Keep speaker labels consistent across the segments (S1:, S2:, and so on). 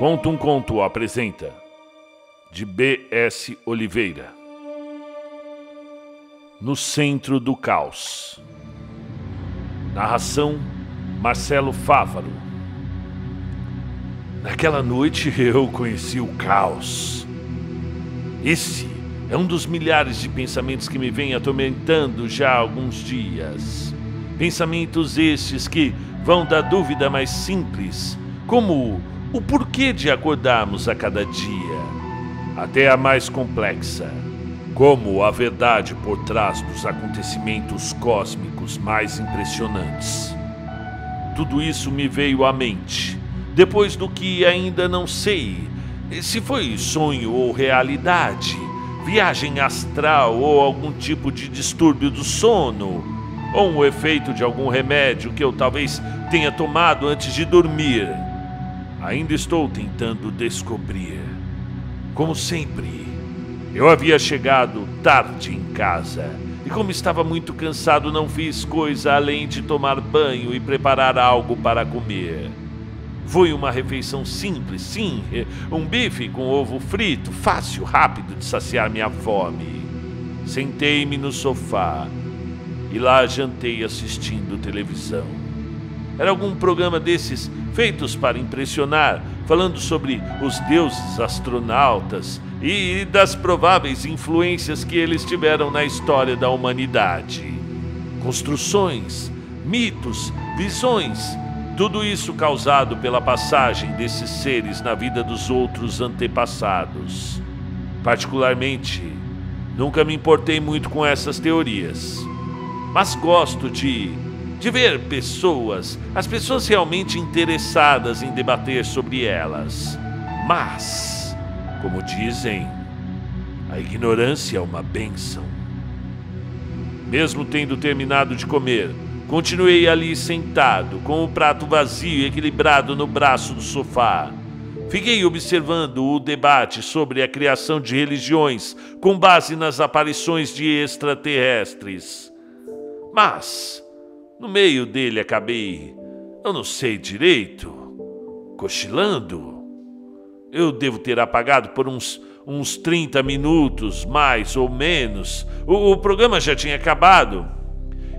S1: Conta um Conto apresenta, de B.S. Oliveira. No Centro do Caos. Narração, Marcelo Fávaro. Naquela noite eu conheci o caos. Esse é um dos milhares de pensamentos que me vêm atormentando já há alguns dias. Pensamentos estes que vão da dúvida mais simples, como o porquê de acordarmos a cada dia, até a mais complexa, como a verdade por trás dos acontecimentos cósmicos mais impressionantes. Tudo isso me veio à mente, depois do que ainda não sei se foi sonho ou realidade, viagem astral ou algum tipo de distúrbio do sono, ou um efeito de algum remédio que eu talvez tenha tomado antes de dormir. Ainda estou tentando descobrir. Como sempre, eu havia chegado tarde em casa e, como estava muito cansado, não fiz coisa além de tomar banho e preparar algo para comer. Foi uma refeição simples, sim, um bife com ovo frito, fácil, rápido de saciar minha fome. Sentei-me no sofá e lá jantei assistindo televisão. Era algum programa desses feitos para impressionar, falando sobre os deuses astronautas e das prováveis influências que eles tiveram na história da humanidade. Construções, mitos, visões, tudo isso causado pela passagem desses seres na vida dos outros antepassados. Particularmente, nunca me importei muito com essas teorias, mas gosto de ver as pessoas realmente interessadas em debater sobre elas. Mas, como dizem, a ignorância é uma bênção. Mesmo tendo terminado de comer, continuei ali sentado, com o prato vazio e equilibrado no braço do sofá. Fiquei observando o debate sobre a criação de religiões com base nas aparições de extraterrestres. Mas no meio dele acabei, eu não sei direito, cochilando. Eu devo ter apagado por uns 30 minutos, mais ou menos. O programa já tinha acabado.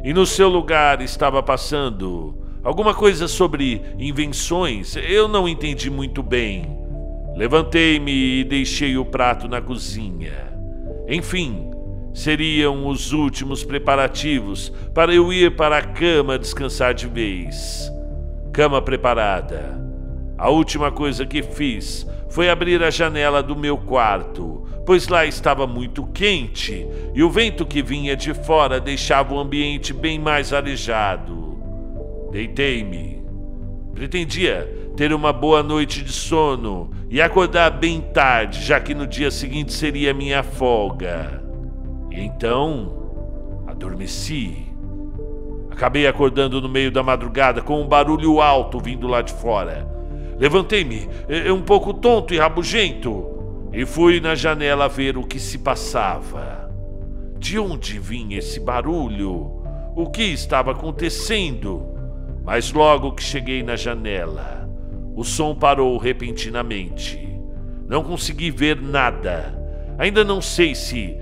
S1: E no seu lugar estava passando alguma coisa sobre invenções. Eu não entendi muito bem. Levantei-me e deixei o prato na cozinha. Enfim, seriam os últimos preparativos para eu ir para a cama descansar de vez. Cama preparada. A última coisa que fiz foi abrir a janela do meu quarto, pois lá estava muito quente e o vento que vinha de fora deixava o ambiente bem mais arejado. Deitei-me. Pretendia ter uma boa noite de sono e acordar bem tarde, já que no dia seguinte seria minha folga. E então, adormeci. Acabei acordando no meio da madrugada com um barulho alto vindo lá de fora. Levantei-me, um pouco tonto e rabugento, e fui na janela ver o que se passava. De onde vinha esse barulho? O que estava acontecendo? Mas logo que cheguei na janela, o som parou repentinamente. Não consegui ver nada. Ainda não sei se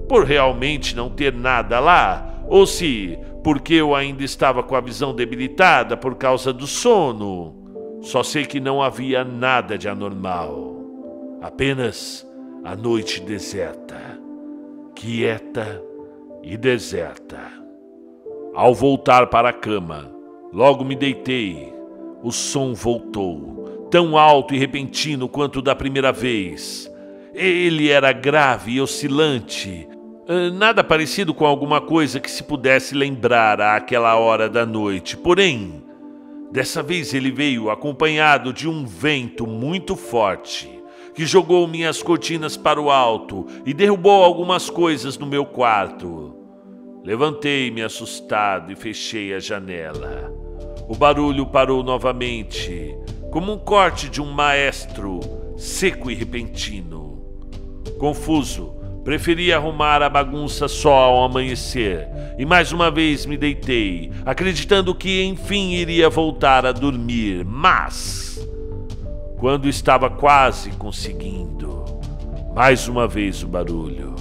S1: por realmente não ter nada lá, ou se porque eu ainda estava com a visão debilitada por causa do sono. Só sei que não havia nada de anormal. Apenas a noite deserta, quieta e deserta. Ao voltar para a cama, logo me deitei. O som voltou, tão alto e repentino quanto da primeira vez. Ele era grave e oscilante, nada parecido com alguma coisa que se pudesse lembrar àquela hora da noite. Porém, dessa vez ele veio acompanhado de um vento muito forte, que jogou minhas cortinas para o alto e derrubou algumas coisas no meu quarto. Levantei-me assustado e fechei a janela. O barulho parou novamente, como um corte de um maestro, seco e repentino. Confuso, preferi arrumar a bagunça só ao amanhecer e mais uma vez me deitei, acreditando que enfim iria voltar a dormir, mas Quando estava quase conseguindo, mais uma vez o barulho,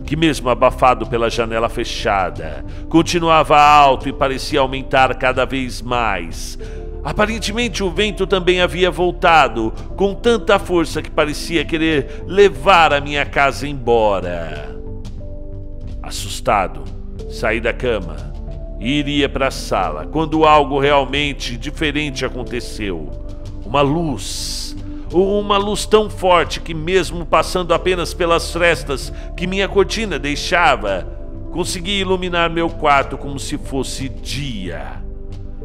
S1: que mesmo abafado pela janela fechada, continuava alto e parecia aumentar cada vez mais. Aparentemente o vento também havia voltado, com tanta força que parecia querer levar a minha casa embora. Assustado, saí da cama e iria para a sala, quando algo realmente diferente aconteceu. Uma luz tão forte que, mesmo passando apenas pelas frestas que minha cortina deixava, consegui iluminar meu quarto como se fosse dia.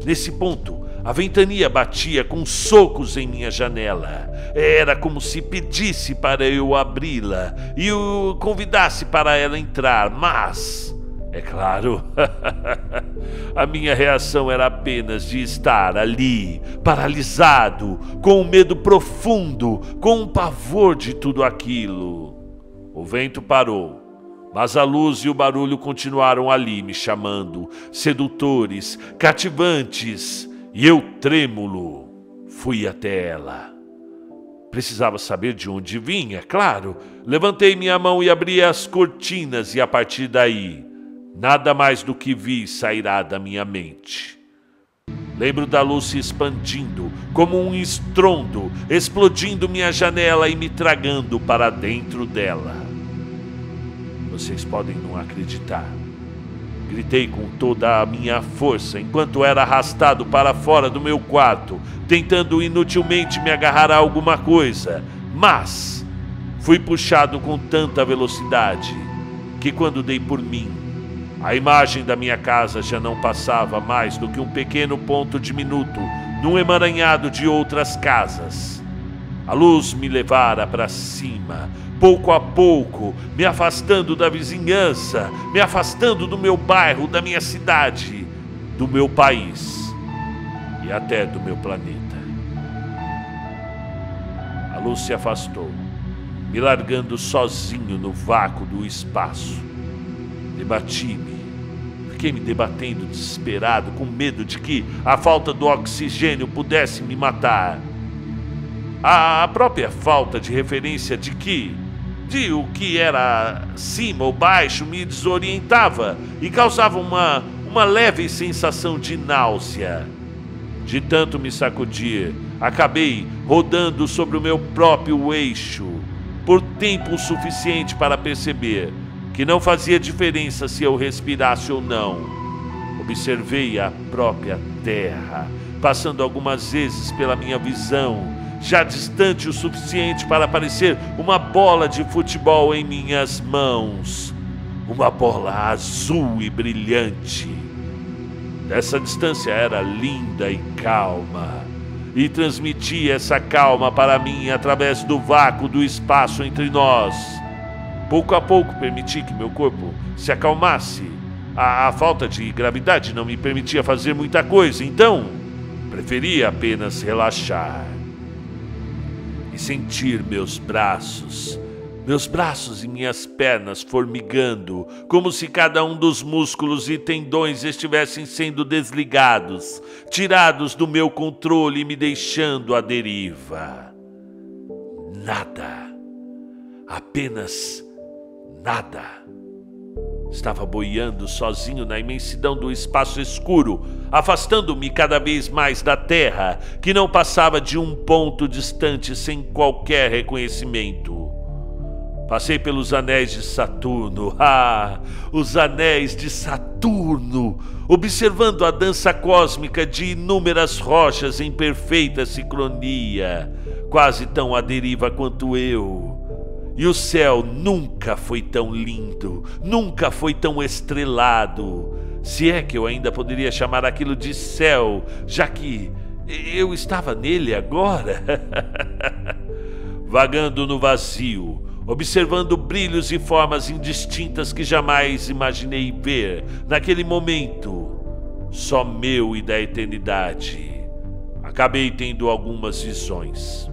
S1: Nesse ponto, a ventania batia com socos em minha janela. Era como se pedisse para eu abri-la e o convidasse para ela entrar, mas, é claro, a minha reação era apenas de estar ali, paralisado, com um medo profundo, com um pavor de tudo aquilo. O vento parou, mas a luz e o barulho continuaram ali me chamando, sedutores, cativantes, e eu, trêmulo, fui até ela. Precisava saber de onde vinha, claro. Levantei minha mão e abri as cortinas, e a partir daí, nada mais do que vi sairá da minha mente. Lembro da luz se expandindo, como um estrondo, explodindo minha janela e me tragando para dentro dela. Vocês podem não acreditar. Gritei com toda a minha força enquanto era arrastado para fora do meu quarto, tentando inutilmente me agarrar a alguma coisa, mas fui puxado com tanta velocidade que, quando dei por mim, a imagem da minha casa já não passava mais do que um pequeno ponto diminuto num emaranhado de outras casas. A luz me levara para cima, pouco a pouco, me afastando da vizinhança, me afastando do meu bairro, da minha cidade, do meu país e até do meu planeta. A luz se afastou, me largando sozinho no vácuo do espaço. Debati-me, fiquei me debatendo desesperado, com medo de que a falta do oxigênio pudesse me matar. A própria falta de referência de o que era cima ou baixo me desorientava e causava uma leve sensação de náusea. De tanto me sacudir, acabei rodando sobre o meu próprio eixo por tempo suficiente para perceber que não fazia diferença se eu respirasse ou não. Observei a própria terra, passando algumas vezes pela minha visão, já distante o suficiente para parecer uma bola de futebol em minhas mãos. Uma bola azul e brilhante. Dessa distância era linda e calma, e transmitia essa calma para mim através do vácuo do espaço entre nós. Pouco a pouco permiti que meu corpo se acalmasse. A falta de gravidade não me permitia fazer muita coisa, então preferia apenas relaxar e sentir meus braços e minhas pernas formigando, como se cada um dos músculos e tendões estivessem sendo desligados, tirados do meu controle e me deixando à deriva. Nada, apenas nada. Estava boiando sozinho na imensidão do espaço escuro, afastando-me cada vez mais da terra, que não passava de um ponto distante sem qualquer reconhecimento. Passei pelos anéis de Saturno, os anéis de Saturno, observando a dança cósmica de inúmeras rochas em perfeita sincronia, quase tão à deriva quanto eu. E o céu nunca foi tão lindo, nunca foi tão estrelado, se é que eu ainda poderia chamar aquilo de céu, já que eu estava nele agora. Vagando no vazio, observando brilhos e formas indistintas que jamais imaginei ver naquele momento, só meu e da eternidade. Acabei tendo algumas visões.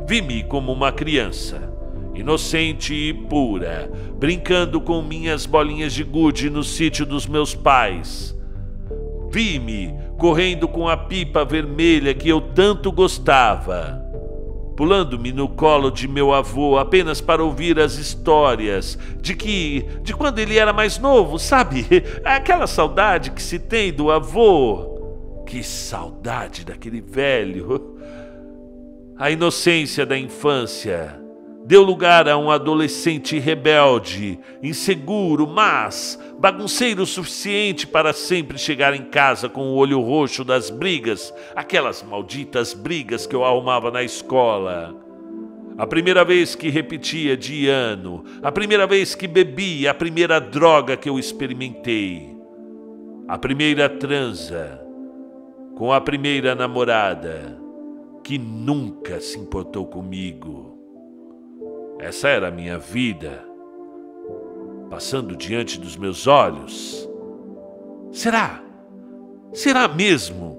S1: Vi-me como uma criança, inocente e pura, brincando com minhas bolinhas de gude no sítio dos meus pais. Vi-me correndo com a pipa vermelha que eu tanto gostava. pulando-me no colo de meu avô apenas para ouvir as histórias de quando ele era mais novo, sabe? Aquela saudade que se tem do avô. Que saudade daquele velho. A inocência da infância deu lugar a um adolescente rebelde, inseguro, mas bagunceiro o suficiente para sempre chegar em casa com o olho roxo das brigas, aquelas malditas brigas que eu arrumava na escola. A primeira vez que repetia de ano, a primeira vez que bebi, a primeira droga que eu experimentei, a primeira transa com a primeira namorada que nunca se importou comigo. Essa era a minha vida, passando diante dos meus olhos. Será mesmo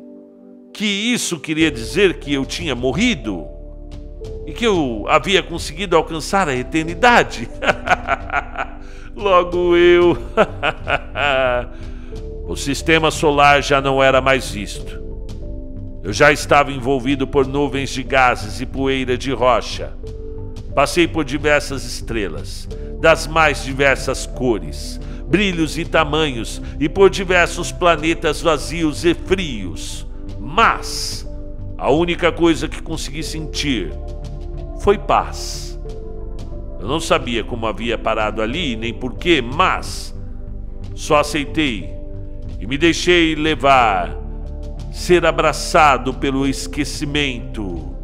S1: que isso queria dizer que eu tinha morrido? E que eu havia conseguido alcançar a eternidade? Logo eu. O sistema solar já não era mais visto. Eu já estava envolvido por nuvens de gases e poeira de rocha. Passei por diversas estrelas, das mais diversas cores, brilhos e tamanhos, e por diversos planetas vazios e frios. Mas a única coisa que consegui sentir foi paz. Eu não sabia como havia parado ali, nem porquê, mas só aceitei e me deixei levar, ser abraçado pelo esquecimento.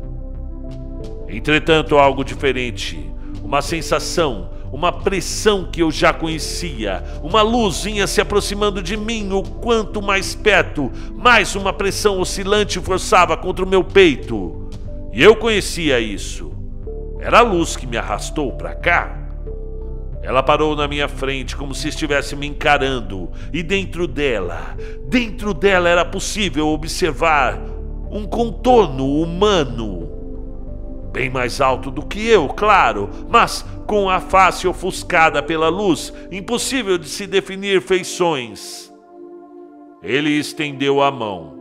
S1: Entretanto, algo diferente, uma sensação, uma pressão que eu já conhecia, uma luz vinha se aproximando de mim, o quanto mais perto, mais uma pressão oscilante forçava contra o meu peito. E eu conhecia isso. Era a luz que me arrastou para cá. Ela parou na minha frente como se estivesse me encarando, e dentro dela era possível observar um contorno humano. Bem mais alto do que eu, claro, mas com a face ofuscada pela luz, impossível de se definir feições. Ele estendeu a mão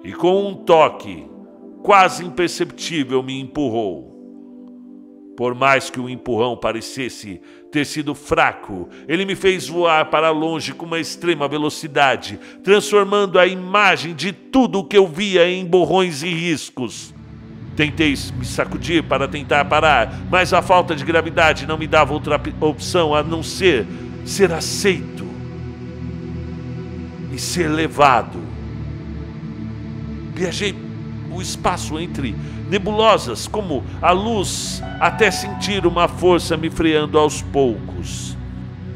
S1: e com um toque quase imperceptível me empurrou. Por mais que o empurrão parecesse ter sido fraco, ele me fez voar para longe com uma extrema velocidade, transformando a imagem de tudo o que eu via em borrões e riscos. Tentei me sacudir para tentar parar, mas a falta de gravidade não me dava outra opção a não ser aceito e ser levado. Viajei o espaço entre nebulosas como a luz até sentir uma força me freando aos poucos.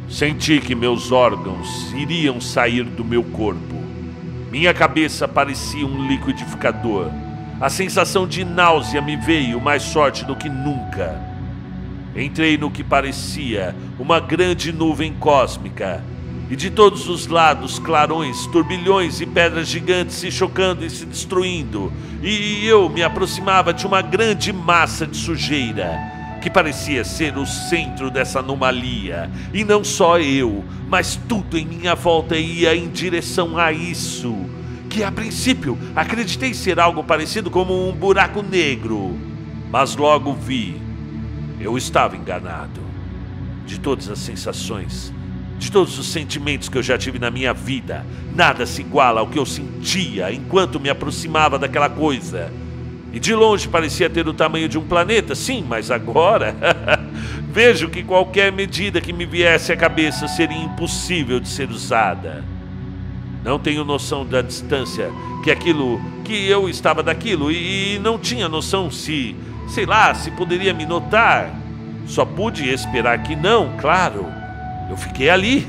S1: Senti que meus órgãos iriam sair do meu corpo. Minha cabeça parecia um liquidificador. A sensação de náusea me veio mais forte do que nunca. Entrei no que parecia uma grande nuvem cósmica, e de todos os lados clarões, turbilhões e pedras gigantes se chocando e se destruindo, e eu me aproximava de uma grande massa de sujeira, que parecia ser o centro dessa anomalia, e não só eu, mas tudo em minha volta ia em direção a isso, que a princípio acreditei ser algo parecido como um buraco negro, mas logo vi, eu estava enganado. De todas as sensações, de todos os sentimentos que eu já tive na minha vida, nada se iguala ao que eu sentia enquanto me aproximava daquela coisa. E de longe parecia ter o tamanho de um planeta, sim, mas agora vejo que qualquer medida que me viesse à cabeça seria impossível de ser usada. Não tenho noção da distância que eu estava daquilo, e não tinha noção se poderia me notar. Só pude esperar que não, claro. Eu fiquei ali,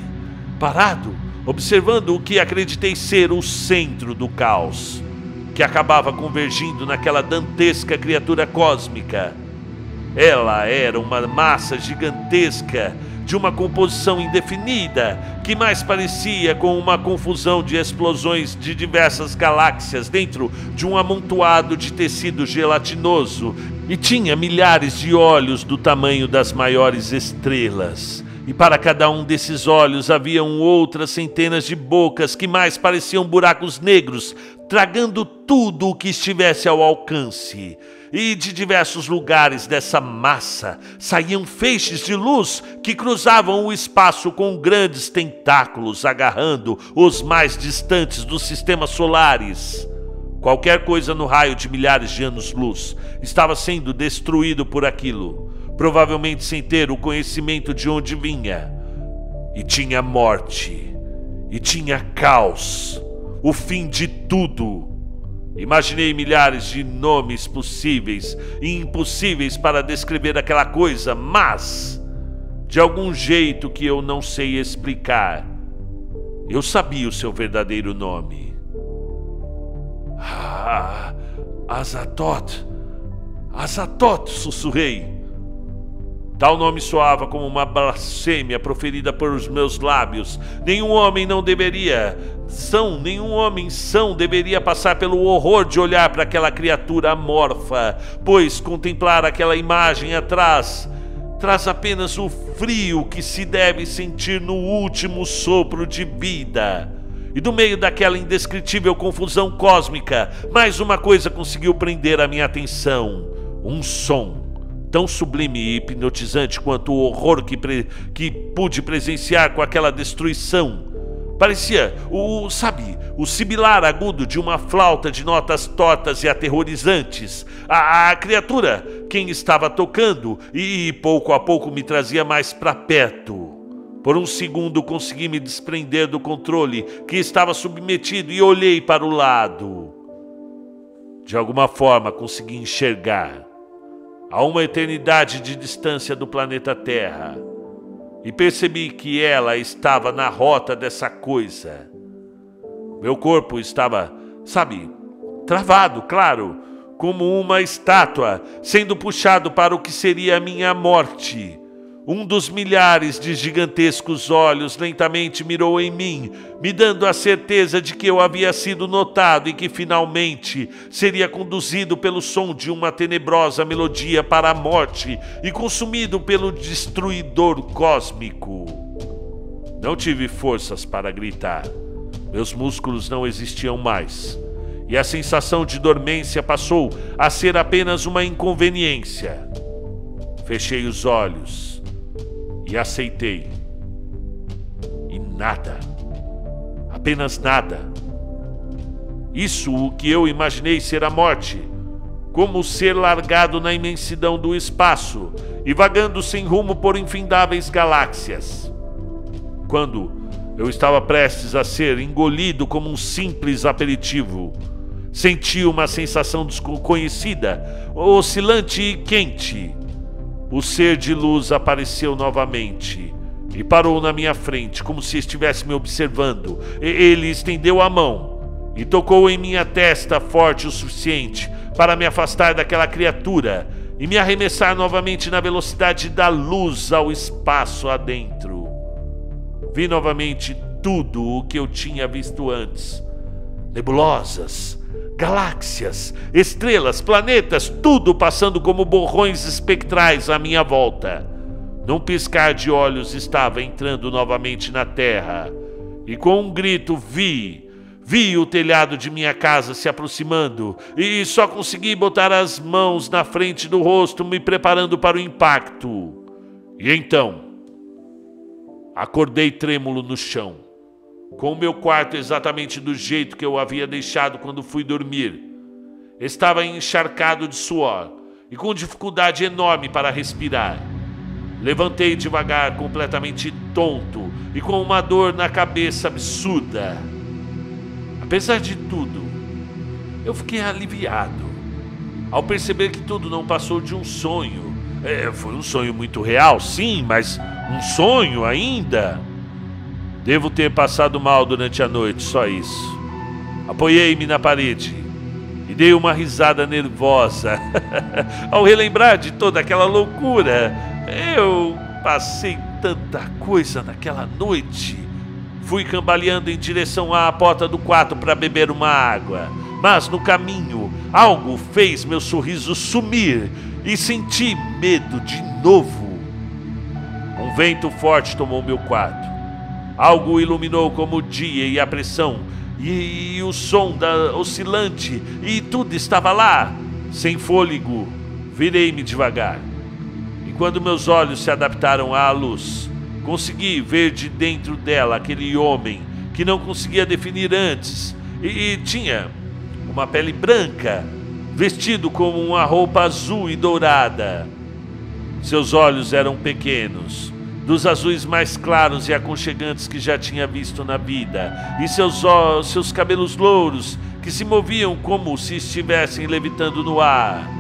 S1: parado, observando o que acreditei ser o centro do caos, que acabava convergindo naquela dantesca criatura cósmica. Ela era uma massa gigantesca, de uma composição indefinida, que mais parecia com uma confusão de explosões de diversas galáxias dentro de um amontoado de tecido gelatinoso, e tinha milhares de olhos do tamanho das maiores estrelas. E para cada um desses olhos haviam outras centenas de bocas que mais pareciam buracos negros, tragando tudo o que estivesse ao alcance. E de diversos lugares dessa massa saíam feixes de luz que cruzavam o espaço com grandes tentáculos, agarrando os mais distantes dos sistemas solares. Qualquer coisa no raio de milhares de anos-luz estava sendo destruído por aquilo, provavelmente sem ter o conhecimento de onde vinha. E tinha morte, e tinha caos, o fim de tudo. Imaginei milhares de nomes possíveis e impossíveis para descrever aquela coisa, mas, de algum jeito que eu não sei explicar, eu sabia o seu verdadeiro nome. Azathoth, Azathoth, sussurrei. Tal nome soava como uma blasfêmia proferida por os meus lábios. Nenhum homem deveria passar pelo horror de olhar para aquela criatura amorfa, pois contemplar aquela imagem atrás traz apenas o frio que se deve sentir no último sopro de vida. E no meio daquela indescritível confusão cósmica, mais uma coisa conseguiu prender a minha atenção: um som tão sublime e hipnotizante quanto o horror que pude presenciar com aquela destruição. Parecia o sibilar agudo de uma flauta de notas tortas e aterrorizantes. A criatura, quem estava tocando, e pouco a pouco me trazia mais para perto. Por um segundo consegui me desprender do controle que estava submetido e olhei para o lado. De alguma forma consegui enxergar, a uma eternidade de distância do planeta Terra, e percebi que ela estava na rota dessa coisa. Meu corpo estava, travado, claro, como uma estátua, sendo puxado para o que seria a minha morte. Um dos milhares de gigantescos olhos lentamente mirou em mim, me dando a certeza de que eu havia sido notado e que finalmente seria conduzido pelo som de uma tenebrosa melodia para a morte e consumido pelo destruidor cósmico. Não tive forças para gritar. Meus músculos não existiam mais, e a sensação de dormência passou a ser apenas uma inconveniência. Fechei os olhos e aceitei. E nada. Apenas nada. Isso o que eu imaginei ser a morte, como ser largado na imensidão do espaço e vagando sem rumo por infindáveis galáxias. Quando eu estava prestes a ser engolido como um simples aperitivo, senti uma sensação desconhecida, oscilante e quente. O ser de luz apareceu novamente e parou na minha frente, como se estivesse me observando. Ele estendeu a mão e tocou em minha testa forte o suficiente para me afastar daquela criatura e me arremessar novamente na velocidade da luz ao espaço adentro. Vi novamente tudo o que eu tinha visto antes: nebulosas, galáxias, estrelas, planetas, tudo passando como borrões espectrais à minha volta. Num piscar de olhos estava entrando novamente na Terra, e com um grito vi o telhado de minha casa se aproximando, e só consegui botar as mãos na frente do rosto, me preparando para o impacto. E então, acordei trêmulo no chão, com o meu quarto exatamente do jeito que eu havia deixado quando fui dormir. Estava encharcado de suor e com dificuldade enorme para respirar. Levantei devagar, completamente tonto e com uma dor na cabeça absurda. Apesar de tudo, eu fiquei aliviado ao perceber que tudo não passou de um sonho. Foi um sonho muito real, sim, mas um sonho ainda. Devo ter passado mal durante a noite, só isso. Apoiei-me na parede e dei uma risada nervosa ao relembrar de toda aquela loucura. Eu passei tanta coisa naquela noite. Fui cambaleando em direção à porta do quarto para beber uma água, mas no caminho algo fez meu sorriso sumir e senti medo de novo. Um vento forte tomou meu quarto. Algo iluminou como o dia e a pressão e o som oscilante, e tudo estava lá. Sem fôlego, virei-me devagar. E quando meus olhos se adaptaram à luz, consegui ver de dentro dela aquele homem que não conseguia definir antes, e tinha uma pele branca, vestido com uma roupa azul e dourada. Seus olhos eram pequenos, dos azuis mais claros e aconchegantes que já tinha visto na vida, e seus cabelos louros que se moviam como se estivessem levitando no ar.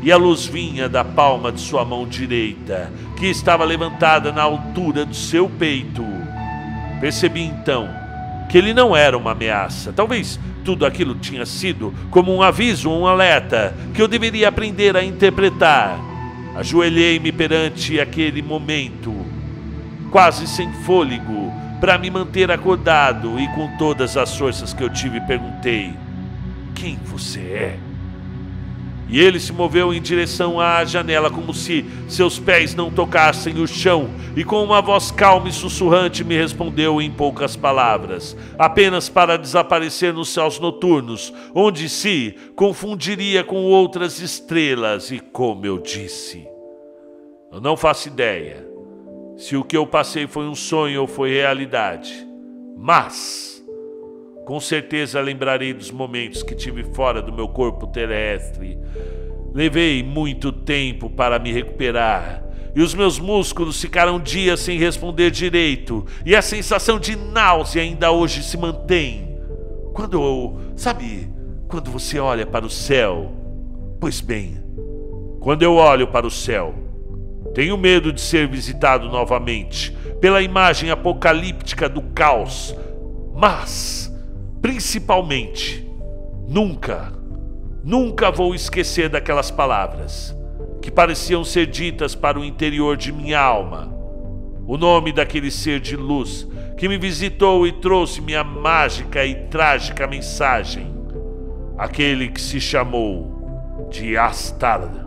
S1: E a luz vinha da palma de sua mão direita, que estava levantada na altura do seu peito. Percebi então que ele não era uma ameaça. Talvez tudo aquilo tinha sido como um aviso, um alerta, que eu deveria aprender a interpretar. Ajoelhei-me perante aquele momento, quase sem fôlego, para me manter acordado, e com todas as forças que eu tive perguntei: quem você é? E ele se moveu em direção à janela como se seus pés não tocassem o chão, e com uma voz calma e sussurrante me respondeu em poucas palavras, apenas para desaparecer nos céus noturnos, onde se confundiria com outras estrelas. E como eu disse, eu não faço ideia se o que eu passei foi um sonho ou foi realidade, mas com certeza lembrarei dos momentos que tive fora do meu corpo terrestre. Levei muito tempo para me recuperar, e os meus músculos ficaram dias sem responder direito, e a sensação de náusea ainda hoje se mantém. Quando você olha para o céu? Pois bem, quando eu olho para o céu, tenho medo de ser visitado novamente pela imagem apocalíptica do caos, mas principalmente, nunca vou esquecer daquelas palavras que pareciam ser ditas para o interior de minha alma. O nome daquele ser de luz que me visitou e trouxe-me a mágica e trágica mensagem. Aquele que se chamou de Astard.